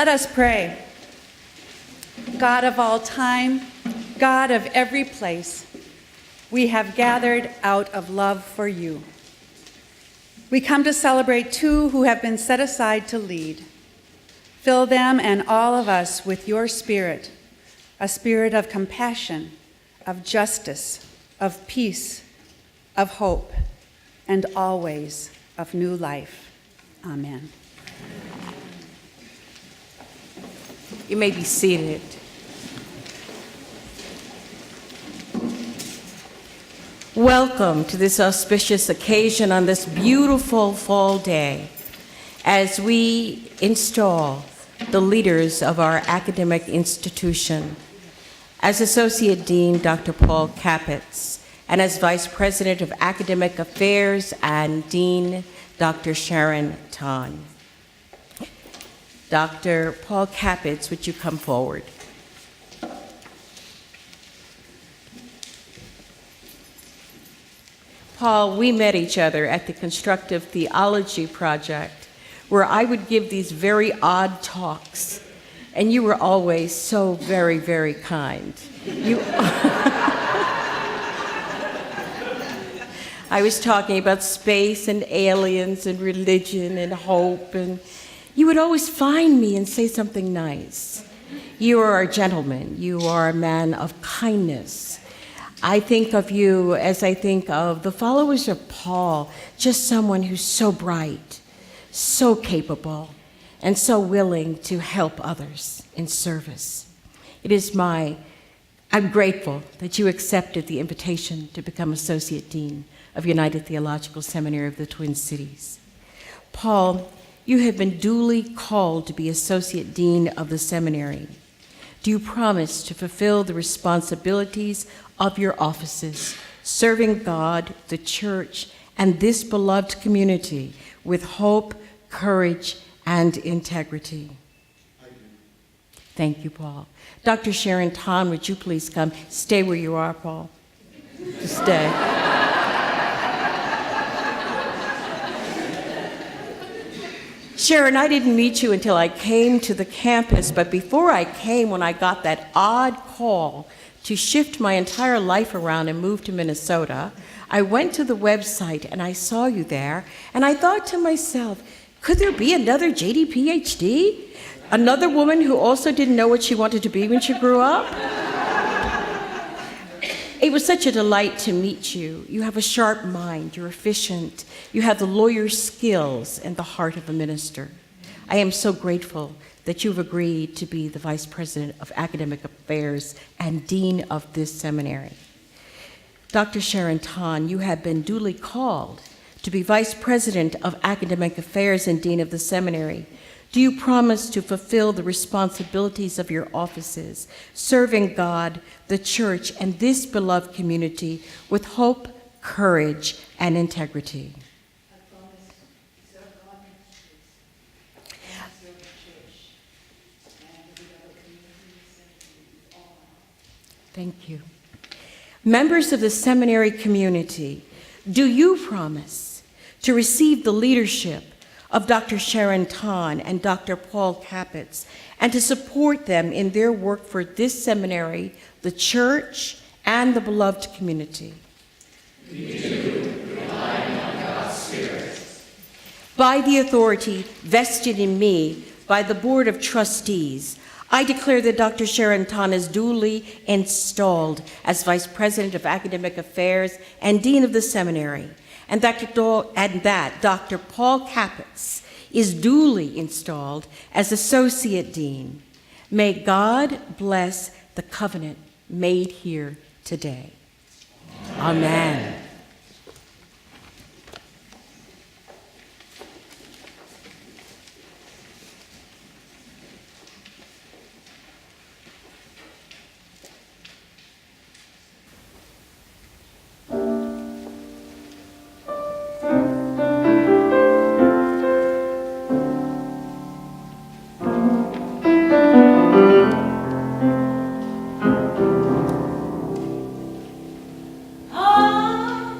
Let us pray. God of all time, God of every place, we have gathered out of love for you. We come to celebrate two who have been set aside to lead. Fill them and all of us with your spirit, a spirit of compassion, of justice, of peace, of hope, and always of new life. Amen. You may be seated. Welcome to this auspicious occasion on this beautiful fall day as we install the leaders of our academic institution. As Associate Dean, Dr. Paul Capetz, and as Vice President of Academic Affairs and Dean, Dr. Sharon. Dr. Paul Capetz, would you come forward? Paul, we met each other at the Constructive Theology Project, where I would give these very odd talks, and you were always so very, very kind. I was talking about space and aliens and religion and hope, and you would always find me and say something nice. You are a gentleman. You are a man of kindness. I think of you as I think of the followers of Paul, just someone who's so bright, so capable, and so willing to help others in service. I'm grateful that you accepted the invitation to become Associate Dean of United Theological Seminary of the Twin Cities. Paul, you have been duly called to be Associate Dean of the seminary. Do you promise to fulfill the responsibilities of your offices, serving God, the church, and this beloved community with hope, courage, and integrity? I do. Thank you, Paul. Dr. Sharon, would you please come? Stay where you are, Paul. Stay. Sharon, I didn't meet you until I came to the campus, but before I came, when I got that odd call to shift my entire life around and move to Minnesota, I went to the website and I saw you there, and I thought to myself, could there be another JD PhD? Another woman who also didn't know what she wanted to be when she grew up? It was such a delight to meet you. You have a sharp mind, you're efficient, you have the lawyer's skills and the heart of a minister. I am so grateful that you've agreed to be the Vice President of Academic Affairs and Dean of this seminary. Dr. Sharon, you have been duly called to be Vice President of Academic Affairs and Dean of the seminary. Do you promise to fulfill the responsibilities of your offices, serving God, the church, and this beloved community with hope, courage, and integrity? I promise to serve God and serve the church and the beloved community with all my heart. Thank you. Members of the seminary community, do you promise to receive the leadership of Dr. Sharon and Dr. Paul Capetz, and to support them in their work for this seminary, the church, and the beloved community? We do, relying on God's Spirit. By the authority vested in me by the Board of Trustees, I declare that Dr. Sharon is duly installed as Vice President of Academic Affairs and Dean of the Seminary, and that Dr. Paul Capetz is duly installed as Associate Dean. May God bless the covenant made here today. Amen. Ah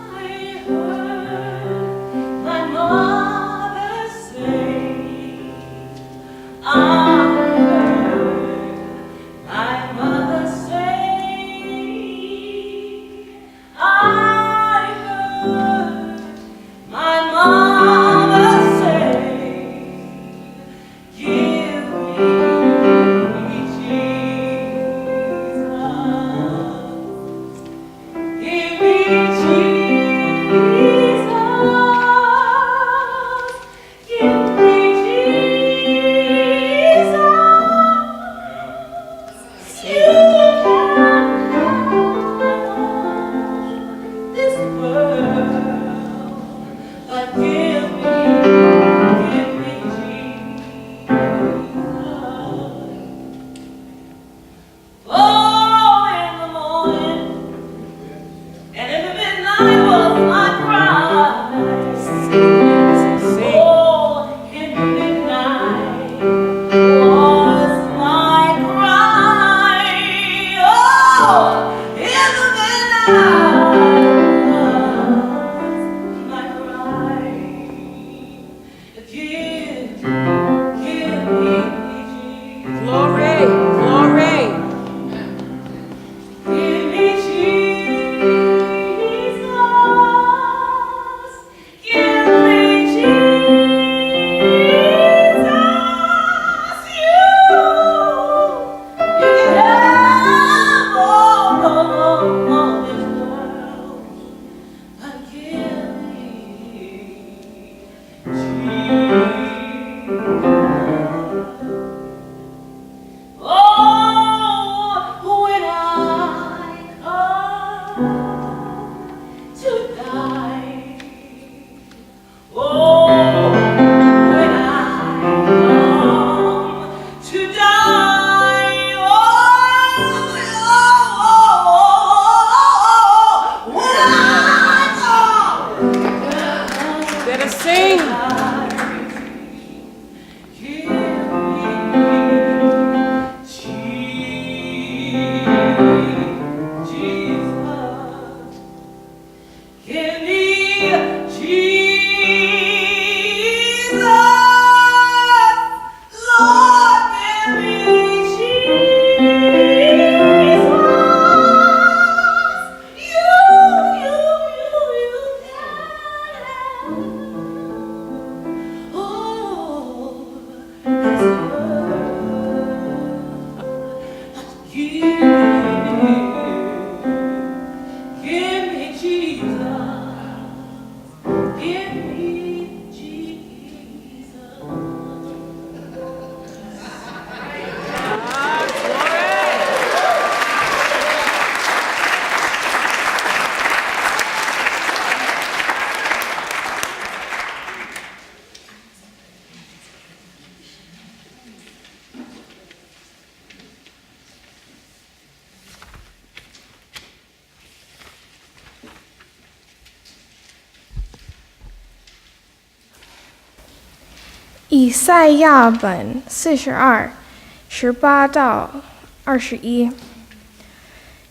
以赛亚本42:18-21，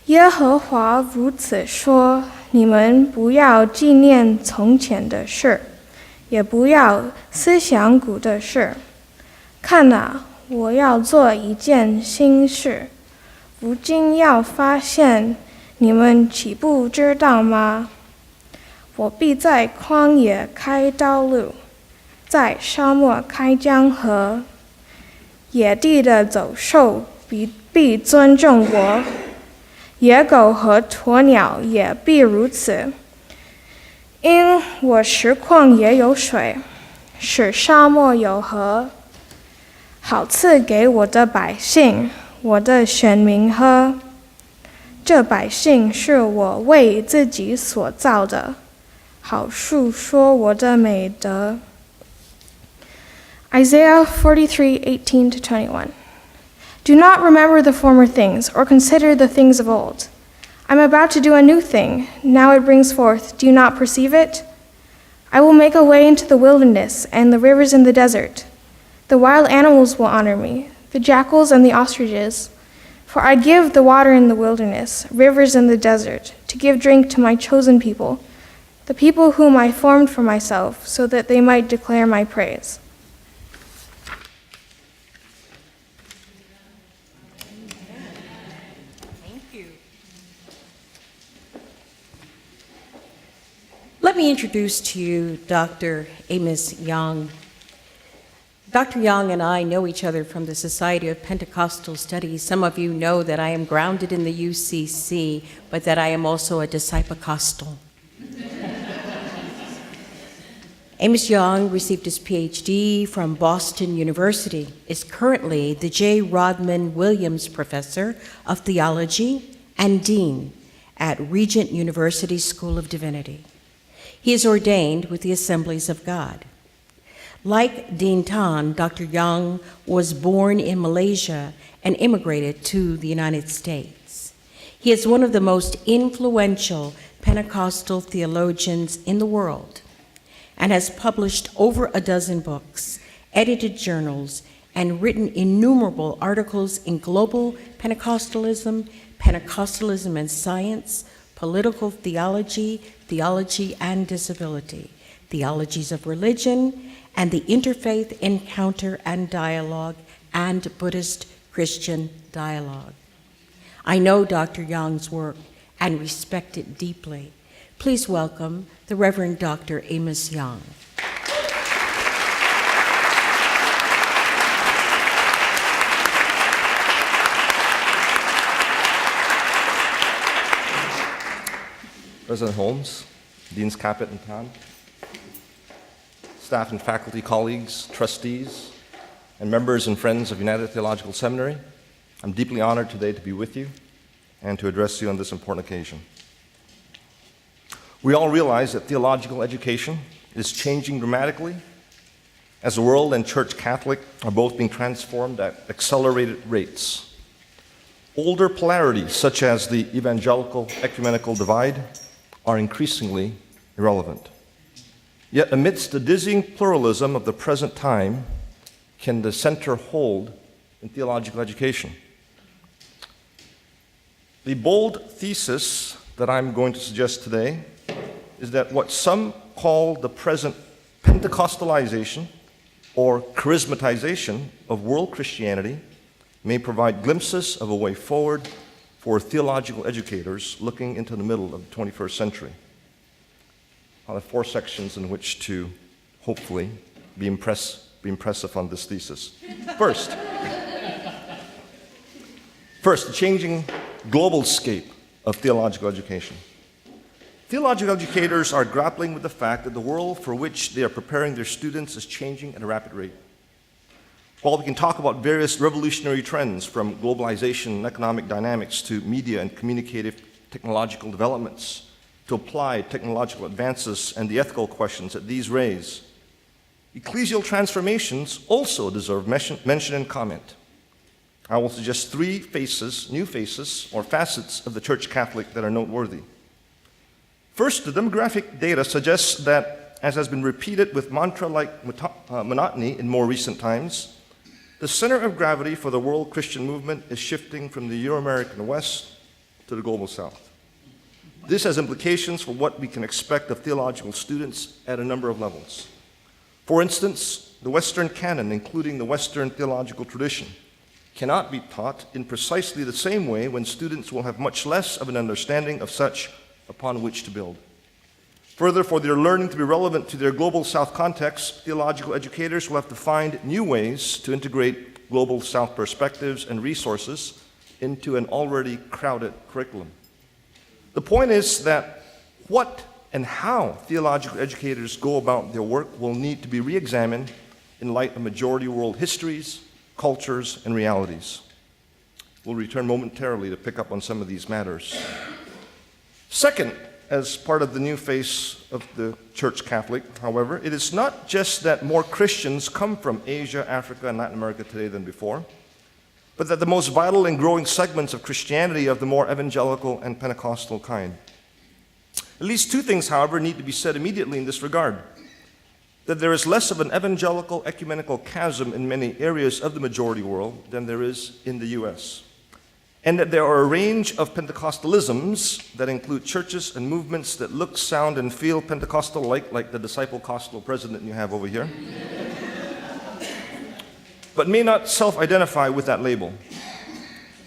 耶和华如此说：你们不要纪念从前的事，也不要思想古的事。看哪，我要做一件新事，如今要发现，你们岂不知道吗？我必在旷野开道路，在沙漠开江河。野地的走兽必尊重我，野狗和鸵鸟也必如此。因我使旷野有水，使沙漠有河，好赐给我的百姓，我的选民喝。这百姓是我为自己所造的，好述说我的美德。Isaiah 43:18-21. Do not remember the former things, or consider the things of old. I'm about to do a new thing. Now it brings forth. Do you not perceive it? I will make a way into the wilderness and the rivers in the desert. The wild animals will honor me, the jackals and the ostriches. For I give the water in the wilderness, rivers in the desert, to give drink to my chosen people, the people whom I formed for myself, so that they might declare my praise. Let me introduce to you Dr. Amos Young. Dr. Young and I know each other from the Society of Pentecostal Studies. Some of you know that I am grounded in the UCC, but that I am also a disciple-costal. Amos Young received his PhD from Boston University, is currently the J. Rodman Williams Professor of Theology and Dean at Regent University School of Divinity. He is ordained with the Assemblies of God. Like Dean Tan, Dr. Young was born in Malaysia and immigrated to the United States. He is one of the most influential Pentecostal theologians in the world and has published over a dozen books, edited journals, and written innumerable articles in global Pentecostalism, Pentecostalism and science, political theology, theology and disability, theologies of religion, and the interfaith encounter and dialogue, and Buddhist-Christian dialogue. I know Dr. Young's work and respect it deeply. Please welcome the Reverend Dr. Amos Young. President Holmes, Deans Capetz and Tan, staff and faculty colleagues, trustees, and members and friends of United Theological Seminary, I'm deeply honored today to be with you and to address you on this important occasion. We all realize that theological education is changing dramatically as the world and Church Catholic are both being transformed at accelerated rates. Older polarities, such as the evangelical-ecumenical divide, are increasingly irrelevant. Yet amidst the dizzying pluralism of the present time, can the center hold in theological education? The bold thesis that I'm going to suggest today is that what some call the present Pentecostalization or charismatization of world Christianity may provide glimpses of a way forward for theological educators looking into the middle of the 21st century. I'll have 4 sections in which to hopefully be impressive on this thesis. First, the changing global scape of theological education. Theological educators are grappling with the fact that the world for which they are preparing their students is changing at a rapid rate. While we can talk about various revolutionary trends from globalization and economic dynamics to media and communicative technological developments, to apply technological advances and the ethical questions that these raise, ecclesial transformations also deserve mention and comment. I will suggest 3 new faces or facets of the Church Catholic that are noteworthy. First, the demographic data suggests that as has been repeated with mantra-like monotony in more recent times, the center of gravity for the world Christian movement is shifting from the Euro-American West to the global South. This has implications for what we can expect of theological students at a number of levels. For instance, the Western canon, including the Western theological tradition, cannot be taught in precisely the same way when students will have much less of an understanding of such upon which to build. Further, for their learning to be relevant to their global South context, theological educators will have to find new ways to integrate global South perspectives and resources into an already crowded curriculum. The point is that what and how theological educators go about their work will need to be re-examined in light of majority world histories, cultures, and realities. We'll return momentarily to pick up on some of these matters. Second, as part of the new face of the Church Catholic, however, it is not just that more Christians come from Asia, Africa, and Latin America today than before, but that the most vital and growing segments of Christianity are of the more evangelical and Pentecostal kind. At least two things, however, need to be said immediately in this regard. That there is less of an evangelical ecumenical chasm in many areas of the majority world than there is in the U.S., and that there are a range of Pentecostalisms that include churches and movements that look, sound, and feel Pentecostal-like the disciple-costal president you have over here, but may not self-identify with that label.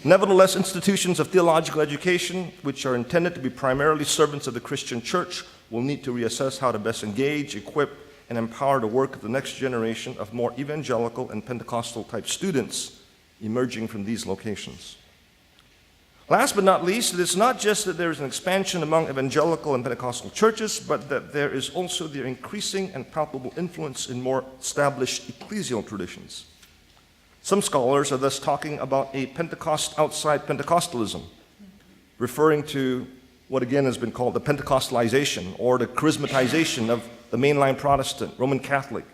Nevertheless, institutions of theological education, which are intended to be primarily servants of the Christian church, will need to reassess how to best engage, equip, and empower the work of the next generation of more evangelical and Pentecostal-type students emerging from these locations. Last but not least, it is not just that there is an expansion among evangelical and Pentecostal churches, but that there is also their increasing and palpable influence in more established ecclesial traditions. Some scholars are thus talking about a Pentecost outside Pentecostalism, referring to what again has been called the Pentecostalization or the charismatization of the mainline Protestant, Roman Catholic,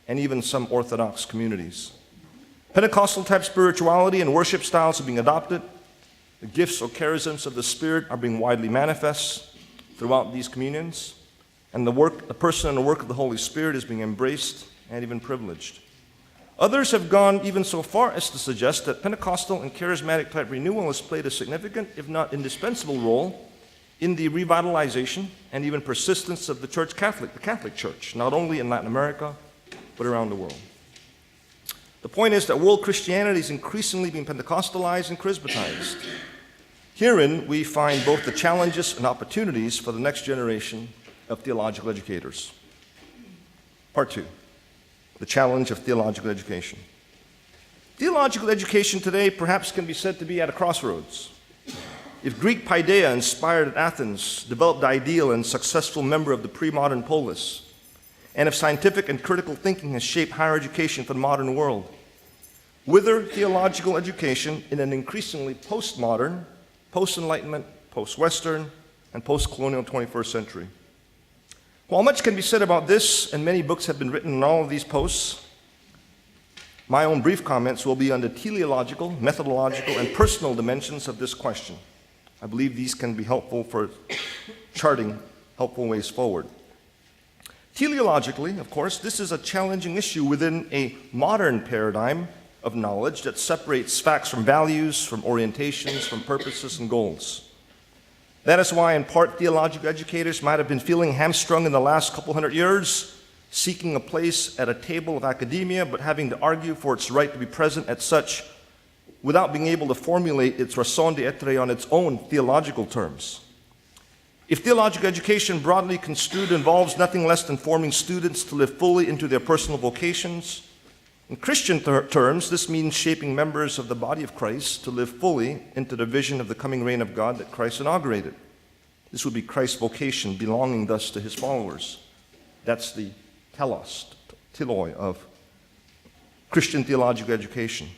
and even some Orthodox communities. Pentecostal-type spirituality and worship styles are being adopted. The gifts or charisms of the Spirit are being widely manifest throughout these communions, and the person and the work of the Holy Spirit is being embraced and even privileged. Others have gone even so far as to suggest that Pentecostal and charismatic type renewal has played a significant, if not indispensable, role in the revitalization and even persistence of the Church Catholic, the Catholic Church, not only in Latin America, but around the world. The point is that world Christianity is increasingly being Pentecostalized and charismatized. Herein, we find both the challenges and opportunities for the next generation of theological educators. Part 2, the challenge of theological education. Theological education today perhaps can be said to be at a crossroads. If Greek paideia, inspired at Athens, developed the ideal and successful member of the pre-modern polis, and if scientific and critical thinking has shaped higher education for the modern world, whither theological education in an increasingly postmodern, post-Enlightenment, post-Western, and post-colonial 21st century? While much can be said about this, and many books have been written on all of these posts, my own brief comments will be on the teleological, methodological, and personal dimensions of this question. I believe these can be helpful for charting helpful ways forward. Teleologically, of course, this is a challenging issue within a modern paradigm of knowledge that separates facts from values, from orientations, from purposes and goals. That is why, in part, theological educators might have been feeling hamstrung in the last couple hundred years, seeking a place at a table of academia, but having to argue for its right to be present at such without being able to formulate its raison d'etre on its own theological terms. If theological education broadly construed involves nothing less than forming students to live fully into their personal vocations, in Christian terms, this means shaping members of the body of Christ to live fully into the vision of the coming reign of God that Christ inaugurated. This would be Christ's vocation, belonging thus to his followers. That's the teloi of Christian theological education.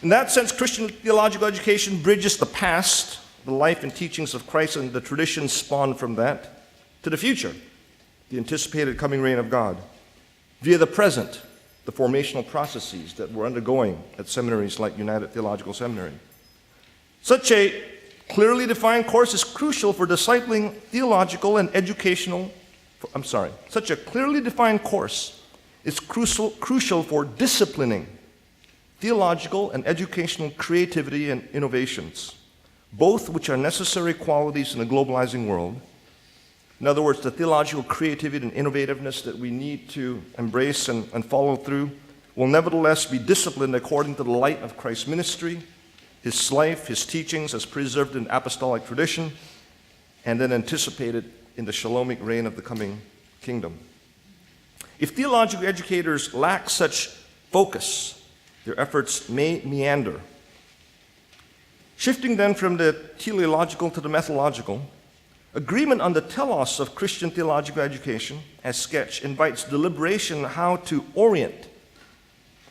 In that sense, Christian theological education bridges the past, the life and teachings of Christ and the traditions spawned from that, to the future, the anticipated coming reign of God, via the present, the formational processes that we're undergoing at seminaries like United Theological Seminary. Such a clearly defined course is crucial for discipling theological and educational such a clearly defined course is crucial for disciplining theological and educational creativity and innovations, both which are necessary qualities in a globalizing world. In other words, the theological creativity and innovativeness that we need to embrace and follow through will nevertheless be disciplined according to the light of Christ's ministry, his life, his teachings as preserved in apostolic tradition, and then anticipated in the Shalomic reign of the coming kingdom. If theological educators lack such focus, their efforts may meander. Shifting then from the teleological to the methodological, agreement on the telos of Christian theological education, as sketched, invites deliberation on how to orient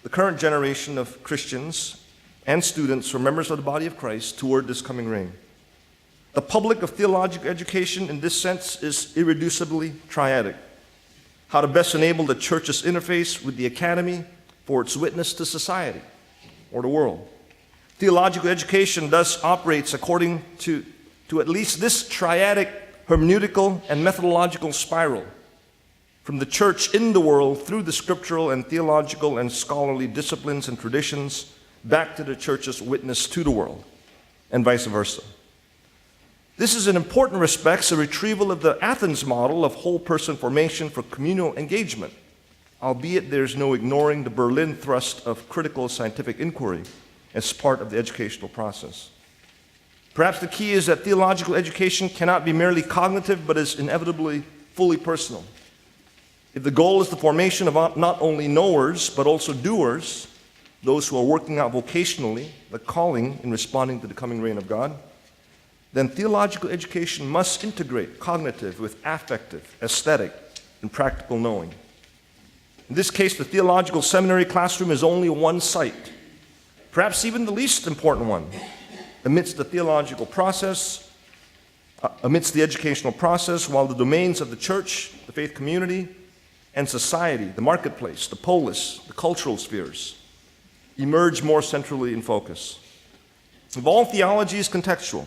the current generation of Christians and students who are members of the body of Christ toward this coming reign. The public of theological education in this sense is irreducibly triadic. How to best enable the church's interface with the academy for its witness to society or the world. Theological education thus operates according to at least this triadic hermeneutical and methodological spiral, from the church in the world through the scriptural and theological and scholarly disciplines and traditions back to the church's witness to the world, and vice versa. This is in important respects a retrieval of the Athens model of whole person formation for communal engagement, albeit there's no ignoring the Berlin thrust of critical scientific inquiry as part of the educational process. Perhaps the key is that theological education cannot be merely cognitive, but is inevitably fully personal. If the goal is the formation of not only knowers, but also doers, those who are working out vocationally, the calling in responding to the coming reign of God, then theological education must integrate cognitive with affective, aesthetic, and practical knowing. In this case, the theological seminary classroom is only one site, perhaps even the least important one, amidst the theological process, amidst the educational process, while the domains of the church, the faith community, and society, the marketplace, the polis, the cultural spheres, emerge more centrally in focus. If all theology is contextual,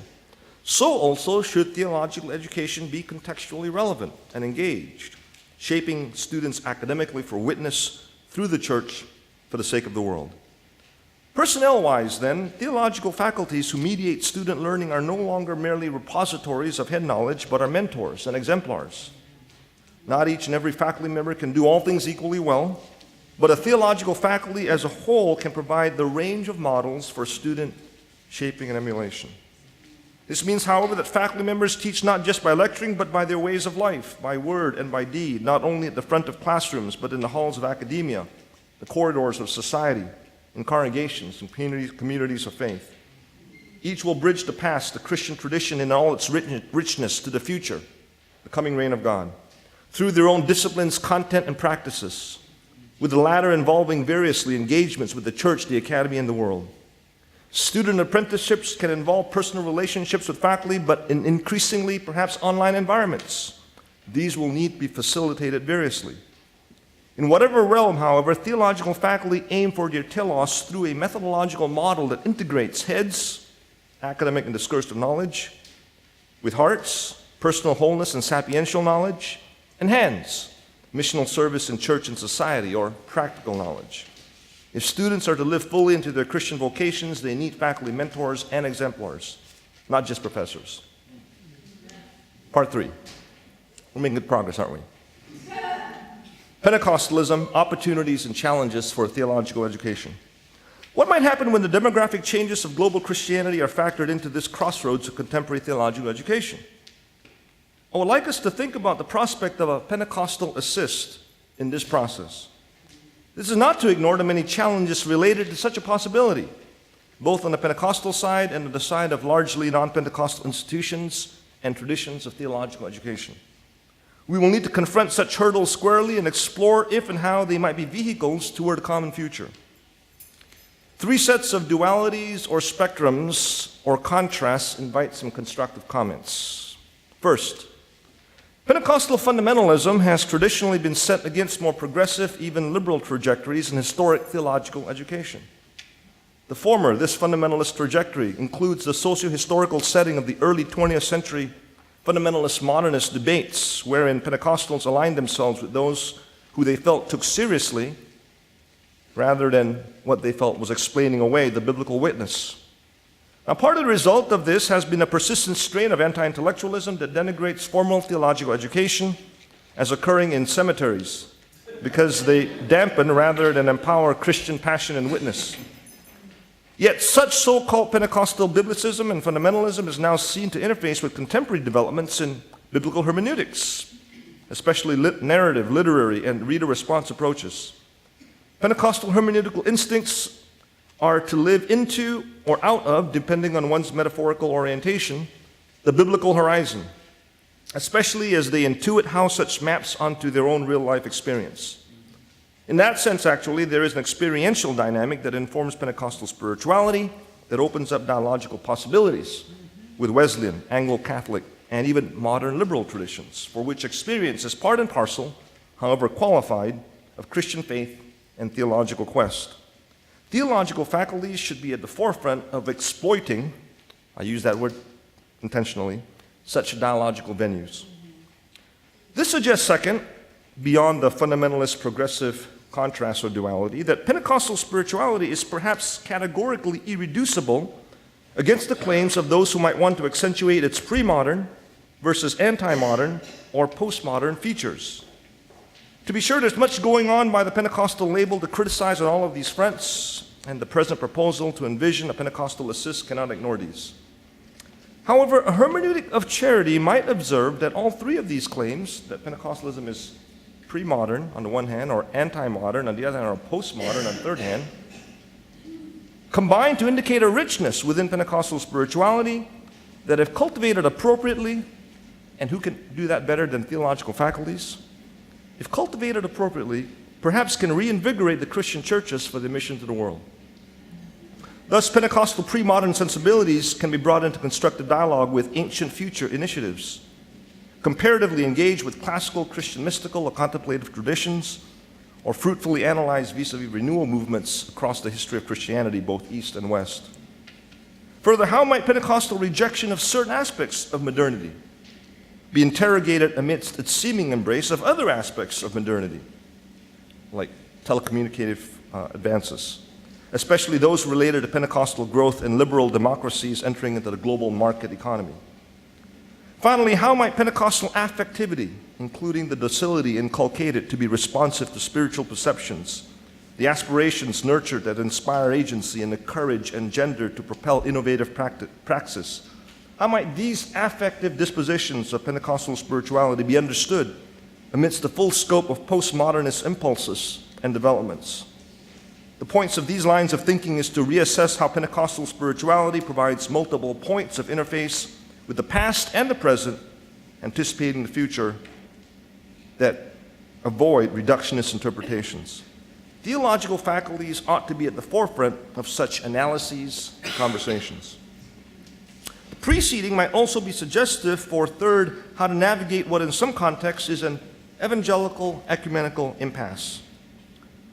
so also should theological education be contextually relevant and engaged, shaping students academically for witness through the church for the sake of the world. Personnel-wise, then, theological faculties who mediate student learning are no longer merely repositories of head knowledge, but are mentors and exemplars. Not each and every faculty member can do all things equally well, but a theological faculty as a whole can provide the range of models for student shaping and emulation. This means, however, that faculty members teach not just by lecturing, but by their ways of life, by word and by deed, not only at the front of classrooms, but in the halls of academia, the corridors of society, in congregations and communities of faith. Each will bridge the past, the Christian tradition in all its richness, to the future, the coming reign of God, through their own disciplines, content, and practices, with the latter involving variously engagements with the church, the academy, and the world. Student apprenticeships can involve personal relationships with faculty, but in increasingly, perhaps online environments. These will need to be facilitated variously. In whatever realm, however, theological faculty aim for their telos through a methodological model that integrates heads, academic and discursive knowledge, with hearts, personal wholeness and sapiential knowledge, and hands, missional service in church and society, or practical knowledge. If students are to live fully into their Christian vocations, they need faculty mentors and exemplars, not just professors. Part 3. We're making good progress, aren't we? Pentecostalism, opportunities and challenges for theological education. What might happen when the demographic changes of global Christianity are factored into this crossroads of contemporary theological education? I would like us to think about the prospect of a Pentecostal assist in this process. This is not to ignore the many challenges related to such a possibility, both on the Pentecostal side and on the side of largely non-Pentecostal institutions and traditions of theological education. We will need to confront such hurdles squarely and explore if and how they might be vehicles toward a common future. 3 sets of dualities or spectrums or contrasts invite some constructive comments. First, Pentecostal fundamentalism has traditionally been set against more progressive, even liberal trajectories in historic theological education. The former, this fundamentalist trajectory, includes the socio-historical setting of the early 20th century fundamentalist modernist debates wherein Pentecostals aligned themselves with those who they felt took seriously rather than what they felt was explaining away the biblical witness. Now, part of the result of this has been a persistent strain of anti-intellectualism that denigrates formal theological education as occurring in cemeteries because they dampen rather than empower Christian passion and witness. Yet such so-called Pentecostal biblicism and fundamentalism is now seen to interface with contemporary developments in biblical hermeneutics, especially narrative, literary, and reader response approaches. Pentecostal hermeneutical instincts are to live into or out of, depending on one's metaphorical orientation, the biblical horizon, especially as they intuit how such maps onto their own real-life experience. In that sense, actually, there is an experiential dynamic that informs Pentecostal spirituality that opens up dialogical possibilities with Wesleyan, Anglo-Catholic, and even modern liberal traditions, for which experience is part and parcel, however qualified, of Christian faith and theological quest. Theological faculties should be at the forefront of exploiting, I use that word intentionally, such dialogical venues. This suggests, second, beyond the fundamentalist progressive contrast or duality, that Pentecostal spirituality is perhaps categorically irreducible against the claims of those who might want to accentuate its pre-modern versus anti-modern or postmodern features. To be sure, there's much going on by the Pentecostal label to criticize on all of these fronts, and the present proposal to envision a Pentecostal assist cannot ignore these. However, a hermeneutic of charity might observe that all three of these claims, that Pentecostalism is pre-modern on the one hand, or anti-modern on the other hand, or postmodern on the third hand, combine to indicate a richness within Pentecostal spirituality that, if cultivated appropriately, and who can do that better than theological faculties, if cultivated appropriately, perhaps can reinvigorate the Christian churches for their mission to the world. Thus, Pentecostal pre-modern sensibilities can be brought into constructive dialogue with ancient future initiatives, comparatively engage with classical Christian mystical or contemplative traditions, or fruitfully analyze vis-a-vis renewal movements across the history of Christianity, both East and West. Further, how might Pentecostal rejection of certain aspects of modernity be interrogated amidst its seeming embrace of other aspects of modernity, like telecommunicative advances, especially those related to Pentecostal growth in liberal democracies entering into the global market economy? Finally, how might Pentecostal affectivity, including the docility inculcated to be responsive to spiritual perceptions, the aspirations nurtured that inspire agency, and the courage engendered to propel innovative praxis, how might these affective dispositions of Pentecostal spirituality be understood amidst the full scope of postmodernist impulses and developments? The points of these lines of thinking is to reassess how Pentecostal spirituality provides multiple points of interface with the past and the present, anticipating the future, that avoid reductionist interpretations. Theological faculties ought to be at the forefront of such analyses and conversations. The preceding might also be suggestive for, third, how to navigate what in some contexts is an evangelical ecumenical impasse.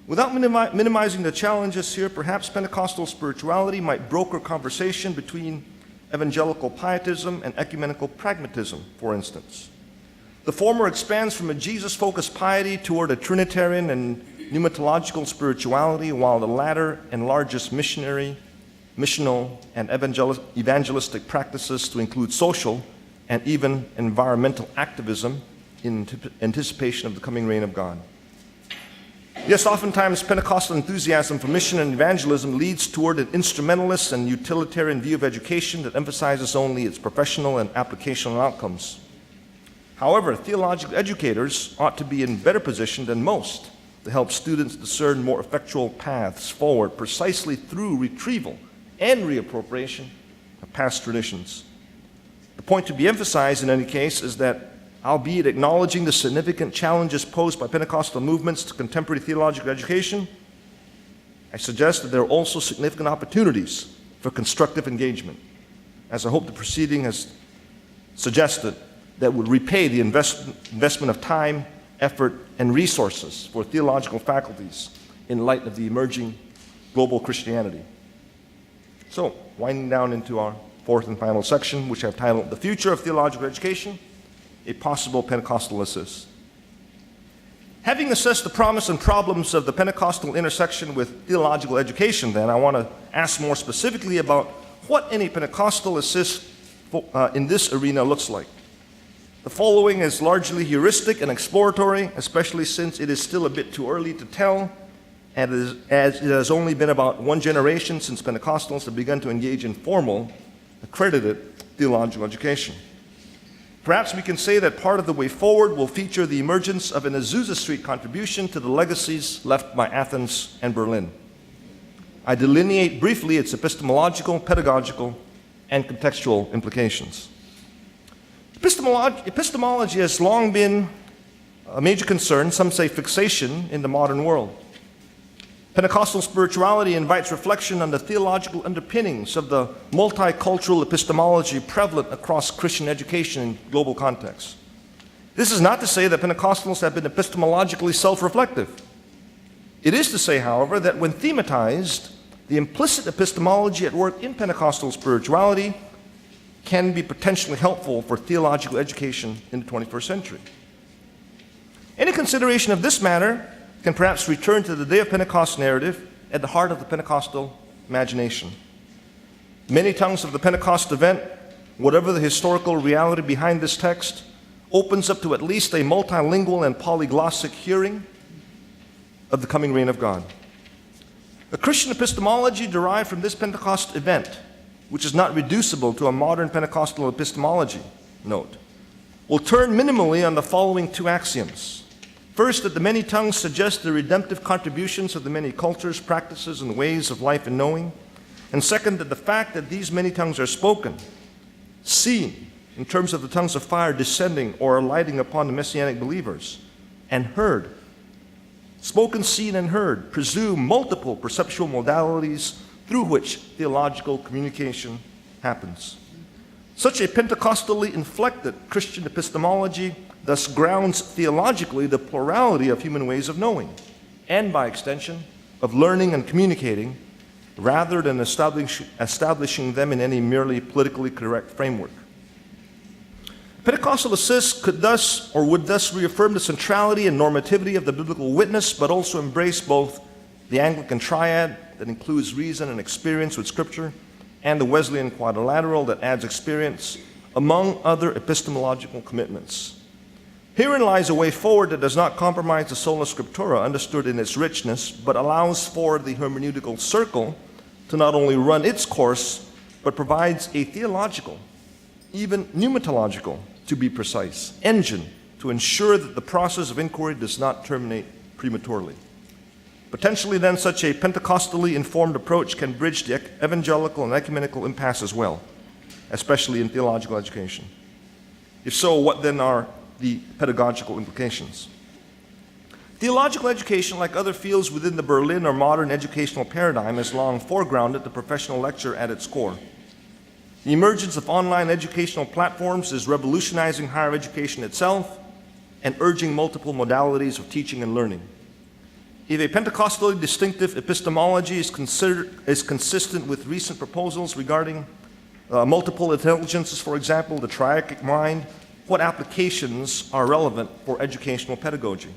Without minimizing the challenges here, perhaps Pentecostal spirituality might broker conversation between evangelical pietism and ecumenical pragmatism, for instance. The former expands from a Jesus-focused piety toward a Trinitarian and pneumatological spirituality, while the latter enlarges missional, and evangelistic practices to include social and even environmental activism in anticipation of the coming reign of God. Yes, oftentimes Pentecostal enthusiasm for mission and evangelism leads toward an instrumentalist and utilitarian view of education that emphasizes only its professional and applicational outcomes. However, theological educators ought to be in better position than most to help students discern more effectual paths forward precisely through retrieval and reappropriation of past traditions. The point to be emphasized in any case is that, albeit acknowledging the significant challenges posed by Pentecostal movements to contemporary theological education, I suggest that there are also significant opportunities for constructive engagement, as I hope the proceeding has suggested, that would repay the investment of time, effort, and resources for theological faculties in light of the emerging global Christianity. So, winding down into our fourth and final section, which I've titled The Future of Theological Education, a Possible Pentecostal Assist. Having assessed the promise and problems of the Pentecostal intersection with theological education, then, I want to ask more specifically about what any Pentecostal assist in this arena looks like. The following is largely heuristic and exploratory, especially since it is still a bit too early to tell, as it has only been about one generation since Pentecostals have begun to engage in formal, accredited theological education. Perhaps we can say that part of the way forward will feature the emergence of an Azusa Street contribution to the legacies left by Athens and Berlin. I delineate briefly its epistemological, pedagogical, and contextual implications. Epistemology has long been a major concern, some say fixation, in the modern world. Pentecostal spirituality invites reflection on the theological underpinnings of the multicultural epistemology prevalent across Christian education in global contexts. This is not to say that Pentecostals have been epistemologically self-reflective. It is to say, however, that when thematized, the implicit epistemology at work in Pentecostal spirituality can be potentially helpful for theological education in the 21st century. Any consideration of this matter can perhaps return to the Day of Pentecost narrative at the heart of the Pentecostal imagination. Many tongues of the Pentecost event, whatever the historical reality behind this text, opens up to at least a multilingual and polyglossic hearing of the coming reign of God. A Christian epistemology derived from this Pentecost event, which is not reducible to a modern Pentecostal epistemology, note, will turn minimally on the following two axioms. First, that the many tongues suggest the redemptive contributions of the many cultures, practices, and ways of life and knowing. And second, that the fact that these many tongues are spoken, seen in terms of the tongues of fire descending or alighting upon the Messianic believers, and heard, spoken, seen, and heard, presume multiple perceptual modalities through which theological communication happens. Such a Pentecostally inflected Christian epistemology thus grounds theologically the plurality of human ways of knowing, and by extension, of learning and communicating, rather than establishing them in any merely politically correct framework. Pentecostal assist could thus, or would thus, reaffirm the centrality and normativity of the biblical witness, but also embrace both the Anglican triad that includes reason and experience with Scripture, and the Wesleyan quadrilateral that adds experience, among other epistemological commitments. Herein lies a way forward that does not compromise the sola scriptura understood in its richness, but allows for the hermeneutical circle to not only run its course, but provides a theological, even pneumatological, to be precise, engine to ensure that the process of inquiry does not terminate prematurely. Potentially then, such a Pentecostally informed approach can bridge the evangelical and ecumenical impasse as well, especially in theological education. If so, what then are the pedagogical implications? Theological education, like other fields within the Berlin or modern educational paradigm, has long foregrounded the professional lecture at its core. The emergence of online educational platforms is revolutionizing higher education itself and urging multiple modalities of teaching and learning. If a Pentecostally distinctive epistemology is consistent with recent proposals regarding multiple intelligences, for example, the triachic mind, what applications are relevant for educational pedagogy?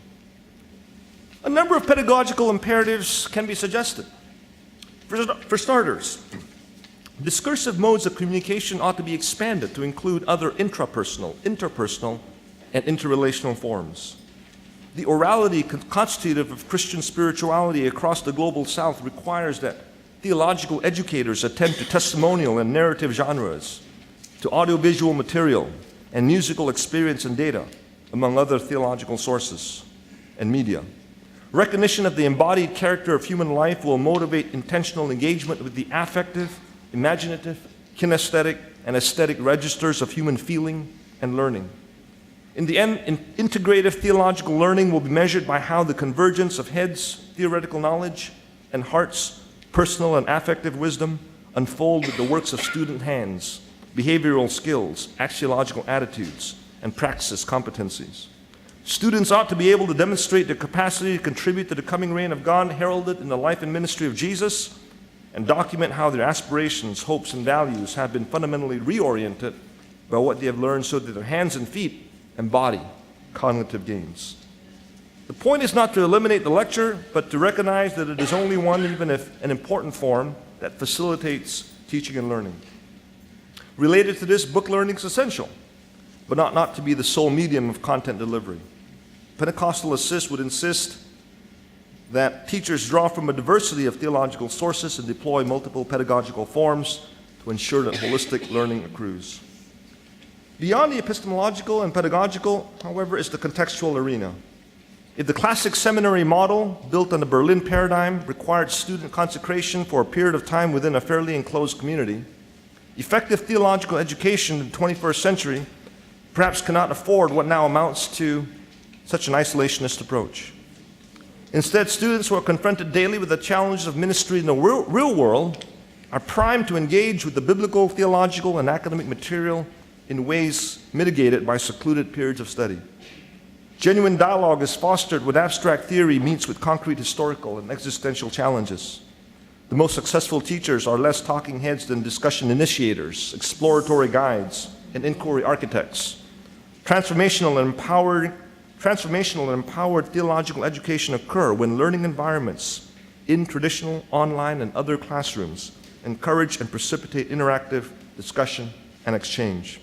A number of pedagogical imperatives can be suggested. For starters, discursive modes of communication ought to be expanded to include other intrapersonal, interpersonal, and interrelational forms. The orality constitutive of Christian spirituality across the global South requires that theological educators attend to testimonial and narrative genres, to audiovisual material and musical experience and data, among other theological sources and media. Recognition of the embodied character of human life will motivate intentional engagement with the affective, imaginative, kinesthetic, and aesthetic registers of human feeling and learning. In the end, integrative theological learning will be measured by how the convergence of heads, theoretical knowledge, and hearts, personal and affective wisdom, unfold with the works of student hands, behavioral skills, axiological attitudes, and praxis competencies. Students ought to be able to demonstrate their capacity to contribute to the coming reign of God heralded in the life and ministry of Jesus, and document how their aspirations, hopes, and values have been fundamentally reoriented by what they have learned so that their hands and feet embody cognitive gains. The point is not to eliminate the lecture, but to recognize that it is only one, even if an important form, that facilitates teaching and learning. Related to this, book learning is essential, but not to be the sole medium of content delivery. Pentecostal Assist would insist that teachers draw from a diversity of theological sources and deploy multiple pedagogical forms to ensure that holistic learning accrues. Beyond the epistemological and pedagogical, however, is the contextual arena. If the classic seminary model, built on the Berlin paradigm, required student consecration for a period of time within a fairly enclosed community, effective theological education in the 21st century perhaps cannot afford what now amounts to such an isolationist approach. Instead, students who are confronted daily with the challenges of ministry in the real world are primed to engage with the biblical, theological, and academic material in ways mitigated by secluded periods of study. Genuine dialogue is fostered when abstract theory meets with concrete historical and existential challenges. The most successful teachers are less talking heads than discussion initiators, exploratory guides, and inquiry architects. Transformational and empowered theological education occur when learning environments in traditional, online, and other classrooms encourage and precipitate interactive discussion and exchange.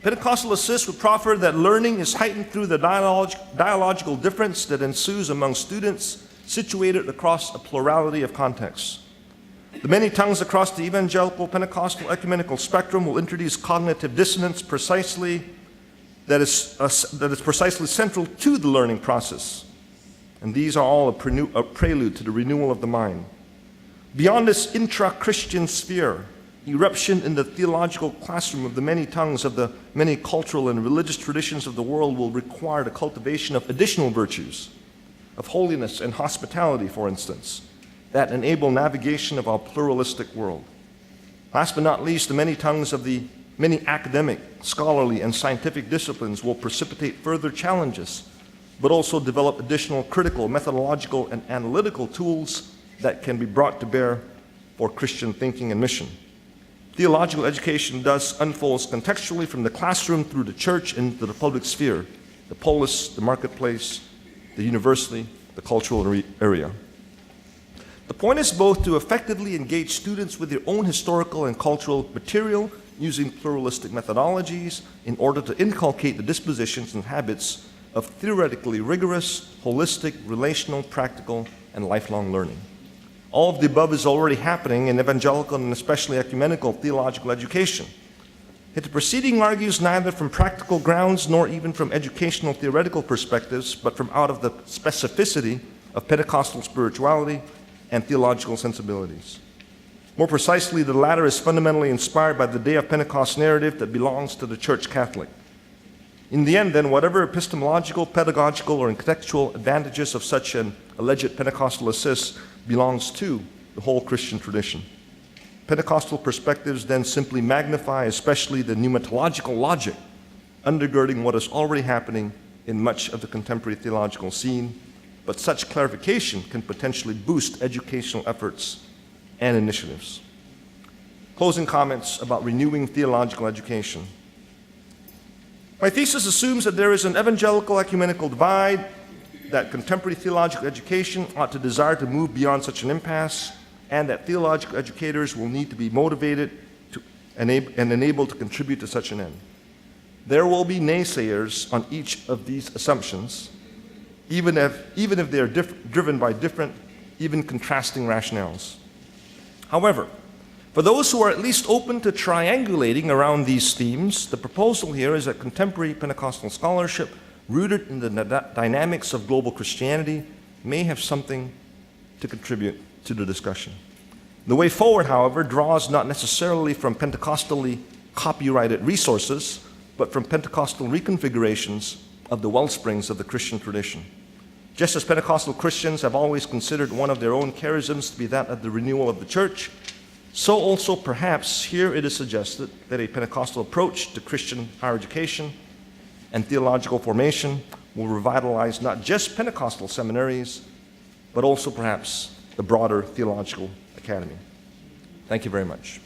Pentecostal Assist would proffer that learning is heightened through the dialogical difference that ensues among students situated across a plurality of contexts. The many tongues across the evangelical Pentecostal ecumenical spectrum will introduce cognitive dissonance that is precisely central to the learning process. And these are all a prelude to the renewal of the mind. Beyond this intra-Christian sphere, eruption in the theological classroom of the many tongues of the many cultural and religious traditions of the world will require the cultivation of additional virtues, of holiness and hospitality, for instance, that enable navigation of our pluralistic world. Last but not least, the many tongues of the many academic, scholarly, and scientific disciplines will precipitate further challenges, but also develop additional critical, methodological, and analytical tools that can be brought to bear for Christian thinking and mission. Theological education thus unfolds contextually from the classroom through the church into the public sphere, the polis, the marketplace, the university, the cultural area. The point is both to effectively engage students with their own historical and cultural material using pluralistic methodologies in order to inculcate the dispositions and habits of theoretically rigorous, holistic, relational, practical, and lifelong learning. All of the above is already happening in evangelical and especially ecumenical theological education. Yet the proceeding argues neither from practical grounds nor even from educational theoretical perspectives, but from out of the specificity of Pentecostal spirituality and theological sensibilities. More precisely, the latter is fundamentally inspired by the Day of Pentecost narrative that belongs to the Church Catholic. In the end, then, whatever epistemological, pedagogical, or contextual advantages of such an alleged Pentecostal assist belongs to the whole Christian tradition. Pentecostal perspectives then simply magnify especially the pneumatological logic undergirding what is already happening in much of the contemporary theological scene, but such clarification can potentially boost educational efforts and initiatives. Closing comments about renewing theological education. My thesis assumes that there is an evangelical ecumenical divide, that contemporary theological education ought to desire to move beyond such an impasse, and that theological educators will need to be motivated and enabled to contribute to such an end. There will be naysayers on each of these assumptions, even if they are driven by different, even contrasting rationales. However, for those who are at least open to triangulating around these themes, the proposal here is that contemporary Pentecostal scholarship, rooted in the dynamics of global Christianity, may have something to contribute to the discussion. The way forward, however, draws not necessarily from Pentecostally copyrighted resources, but from Pentecostal reconfigurations of the wellsprings of the Christian tradition. Just as Pentecostal Christians have always considered one of their own charisms to be that of the renewal of the church, so also perhaps here it is suggested that a Pentecostal approach to Christian higher education and theological formation will revitalize not just Pentecostal seminaries, but also perhaps the broader theological Academy. Thank you very much.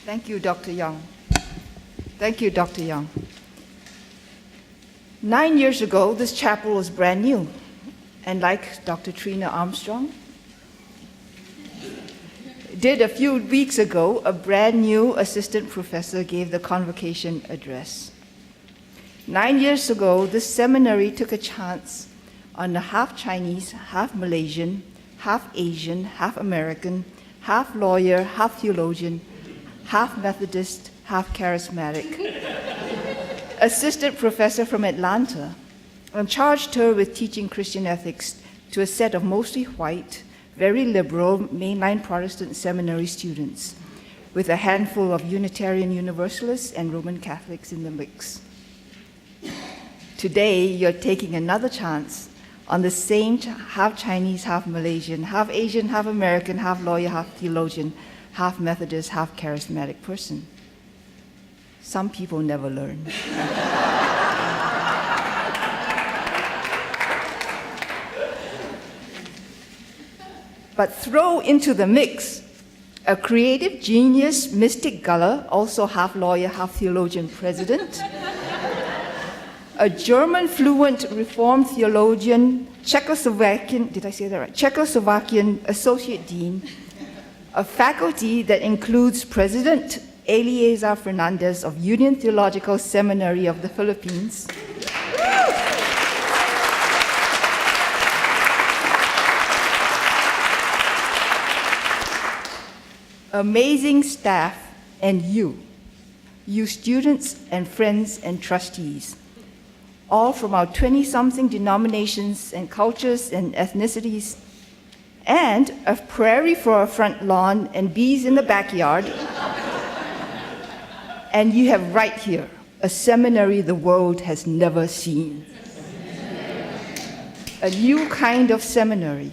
Thank you, Dr. Young. Thank you, Dr. Young. 9 years ago, this chapel was brand new. And like Dr. Trina Armstrong did a few weeks ago, a brand new assistant professor gave the convocation address. 9 years ago, this seminary took a chance on a half Chinese, half Malaysian, half Asian, half American, half lawyer, half theologian, half Methodist, half charismatic assistant professor from Atlanta, and charged her with teaching Christian ethics to a set of mostly white, very liberal, mainline Protestant seminary students, with a handful of Unitarian Universalists and Roman Catholics in the mix. Today, you're taking another chance on the same half Chinese, half Malaysian, half Asian, half American, half lawyer, half theologian, half Methodist, half charismatic person. Some people never learn. But throw into the mix a creative genius, Mystic Guller, also half lawyer, half theologian president, a German fluent Reformed theologian, Czechoslovakian, did I say that right? Czechoslovakian associate dean, a faculty that includes President Eleazar Fernandez of Union Theological Seminary of the Philippines, amazing staff, and you students and friends and trustees, all from our 20-something denominations and cultures and ethnicities, and a prairie for a front lawn and bees in the backyard. And you have right here a seminary the world has never seen. A new kind of seminary.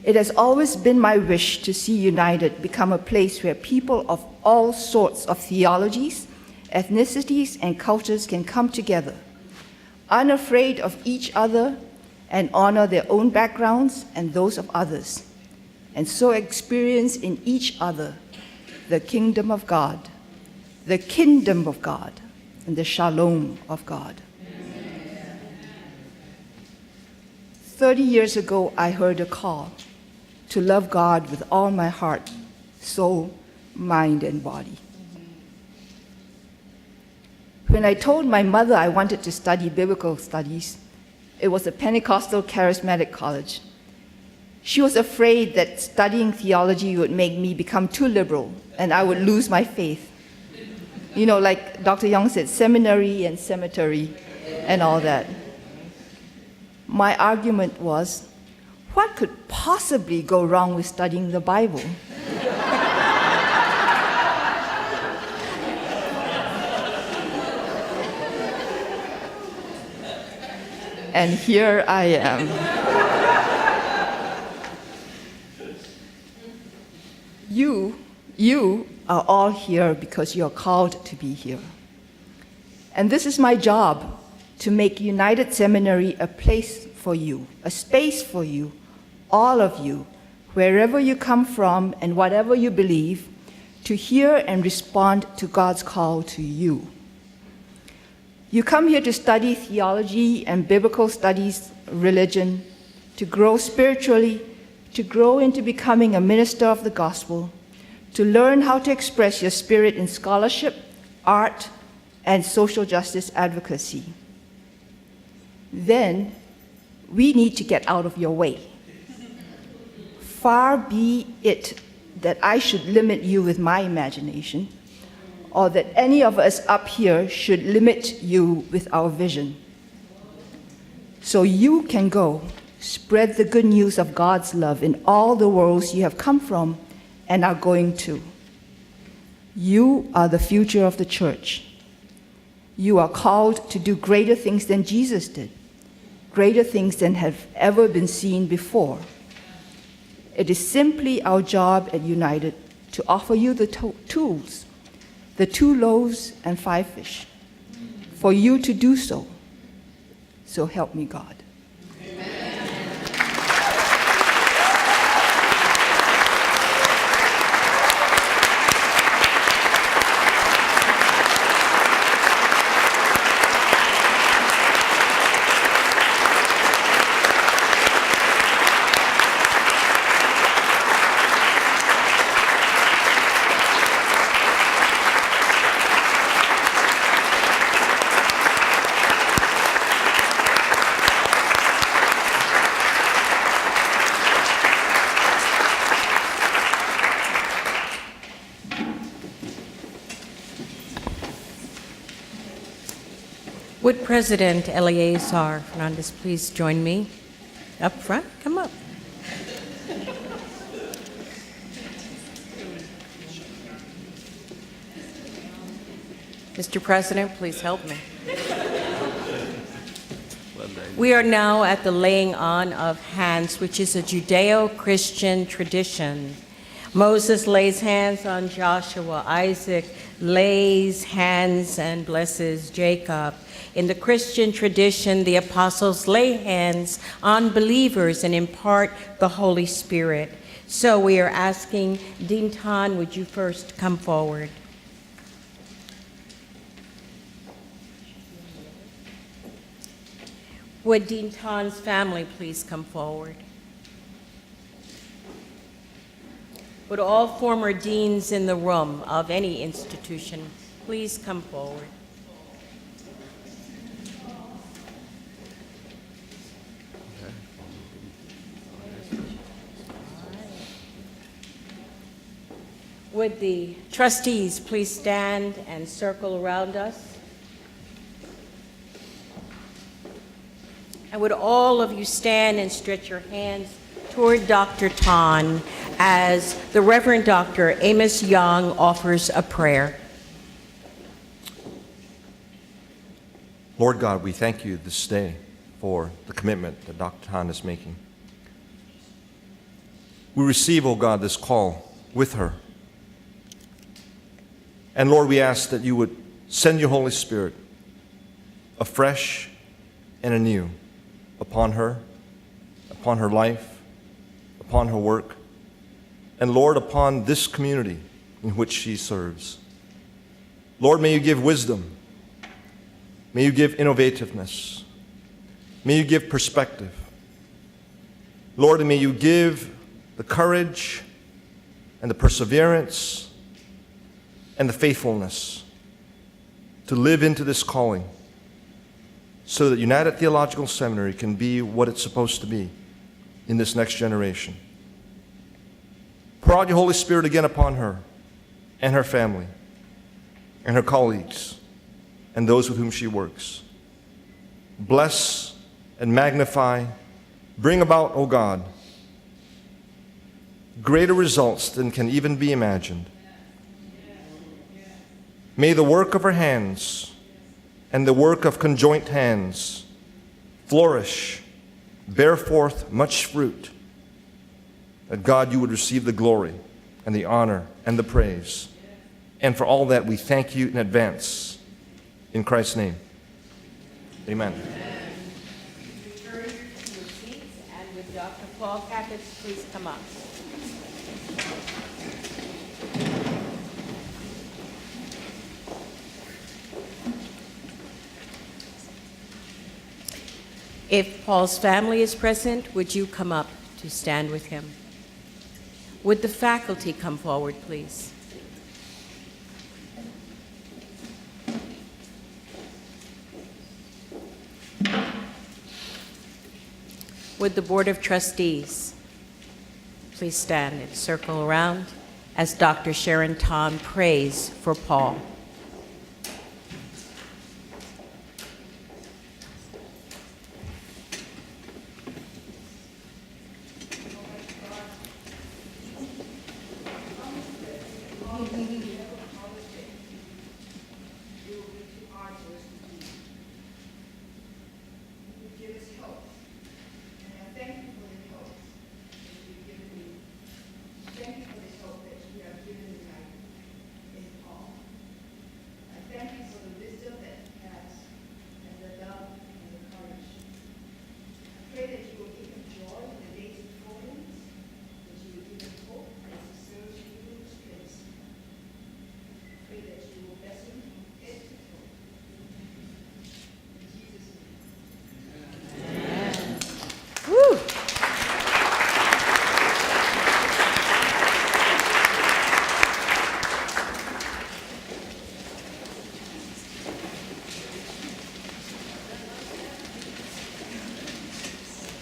It has always been my wish to see United become a place where people of all sorts of theologies, ethnicities, and cultures can come together, unafraid of each other, and honor their own backgrounds and those of others, and so experience in each other the kingdom of God, and the shalom of God. 30 years ago, I heard a call to love God with all my heart, soul, mind, and body. When I told my mother I wanted to study biblical studies, it was a Pentecostal charismatic college. She was afraid that studying theology would make me become too liberal and I would lose my faith. You know, like Dr. Young said, seminary and cemetery and all that. My argument was, what could possibly go wrong with studying the Bible? And here I am. You are all here because you're called to be here. And this is my job, to make United Seminary a place for you, a space for you, all of you, wherever you come from and whatever you believe, to hear and respond to God's call to you. You come here to study theology and biblical studies, religion, to grow spiritually, to grow into becoming a minister of the gospel, to learn how to express your spirit in scholarship, art, and social justice advocacy. Then we need to get out of your way. Far be it that I should limit you with my imagination, or that any of us up here should limit you with our vision. So you can go, spread the good news of God's love in all the worlds you have come from and are going to. You are the future of the church. You are called to do greater things than Jesus did, greater things than have ever been seen before. It is simply our job at United to offer you the tools, the 2 loaves and 5 fish, for you to do so. So help me God. Would President Eleazar Fernandez please join me up front? Come up. Mr. President, please help me. We are now at the laying on of hands, which is a Judeo-Christian tradition. Moses lays hands on Joshua. Isaac lays hands and blesses Jacob. In the Christian tradition, the apostles lay hands on believers and impart the Holy Spirit. So we are asking Dean Tan, would you first come forward? Would Dean Tan's family please come forward? Would all former deans in the room of any institution please come forward? Would the trustees please stand and circle around us? And would all of you stand and stretch your hands toward Dr. Tan as the Reverend Dr. Amos Young offers a prayer. Lord God, we thank you this day for the commitment that Dr. Tan is making. We receive, O God, this call with her. And Lord, we ask that you would send your Holy Spirit afresh and anew upon her life, upon her work, and Lord, upon this community in which she serves. Lord, may you give wisdom. May you give innovativeness. May you give perspective. Lord, and may you give the courage and the perseverance and the faithfulness to live into this calling so that United Theological Seminary can be what it's supposed to be in this next generation. Pour out your Holy Spirit again upon her and her family and her colleagues and those with whom she works. Bless and magnify, bring about, O God, greater results than can even be imagined. May the work of her hands and the work of conjoint hands flourish, bear forth much fruit, that God, you would receive the glory and the honor and the praise. And for all that, we thank you in advance. In Christ's name, amen. Return to your seats, and with Dr. Paul Capetz, please come up. If Paul's family is present, would you come up to stand with him? Would the faculty come forward, please? Would the Board of Trustees please stand and circle around as Dr. Sharon Tan prays for Paul?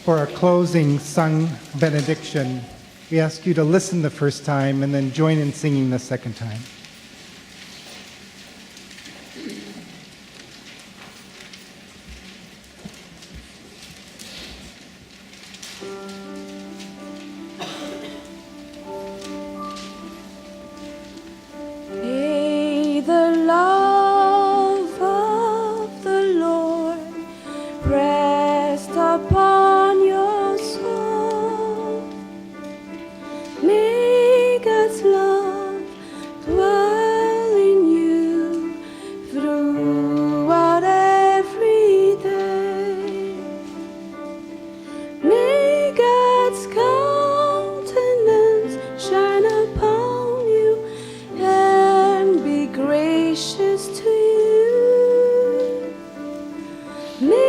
for our closing sung benediction, we ask you to listen the first time and then join in singing the second time. May the love of the Lord rest upon your soul. May God's love dwell in you throughout every day. May God's countenance shine upon you and be gracious to you. May